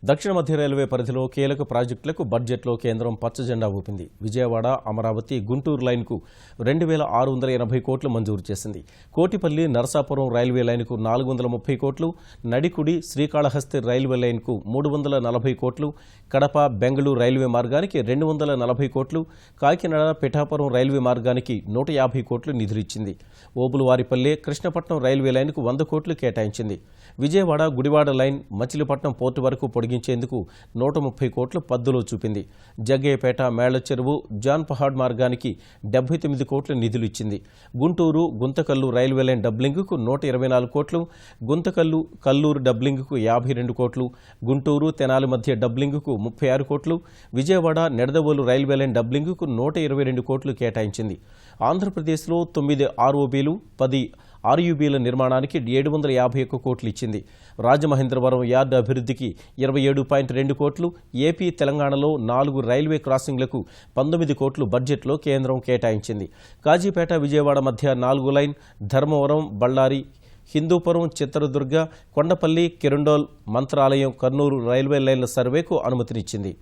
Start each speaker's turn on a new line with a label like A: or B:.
A: దక్షిణ మధ్య రైల్వే పరిధిలో కీలక ప్రాజెక్టులకు బడ్జెట్లో కేంద్రం పచ్చజెండా ఊపింది. విజయవాడ, అమరావతి, గుంటూరు లైన్కు 2,680 కోట్లు మంజూరు చేసింది. కోటిపల్లి, నరసాపురం రైల్వే లైన్కు 430 కోట్లు, నడికుడి, శ్రీకాళహస్తి రైల్వే లైన్కు 340 కోట్లు, కడప, బెంగళూరు రైల్వే మార్గానికి 240 కోట్లు, కాకినాడ, పిఠాపురం రైల్వే మార్గానికి 150 కోట్లు నిధులిచ్చింది. ఓబులవారిపల్లె, కృష్ణపట్నం రైల్వే లైన్కు 100 కోట్లు కేటాయించింది. విజయవాడ, గుడివాడ లైన్ మచిలీపట్నం పోర్టు వరకు పొడిగించేందుకు 130 కోట్లు పద్దులో చూపింది. జగ్గయ్యపేట, మేళ్లచెరువు, జాన్ పహాడ్ మార్గానికి 79 కోట్ల నిధులు ఇచ్చింది. గుంటూరు, గుంతకల్లు రైల్వే లైన్ డబ్లింగ్కు 124 కోట్లు, గుంతకల్లు, కల్లూరు డబ్లింగ్కు 52 కోట్లు, గుంటూరు, తెనాలి మధ్య డబ్లింగ్కు 36 కోట్లు, విజయవాడ, నిడదవోలు రైల్వే లైన్ డబ్లింగ్కు 122 కోట్లు కేటాయించింది. ఆంధ్రప్రదేశ్లో 9 ROBలు, 10 RUBల నిర్మాణానికి 751 కోట్లు ఇచ్చింది. రాజమహేంద్రవరం యార్డు అభివృద్ధికి 27.2 కోట్లు, ఏపీ, తెలంగాణలో 4 రైల్వే క్రాసింగ్లకు 19 కోట్లు బడ్జెట్లో కేంద్రం కేటాయించింది. కాజీపేట, విజయవాడ మధ్య 4 లైన్, ధర్మవరం, బళ్ళారి, హిందూపురం, చిత్రదుర్గ, కొండపల్లి, కిరండోల్, మంత్రాలయం, కర్నూలు రైల్వే లైన్ల సర్వేకు అనుమతినిచ్చింది.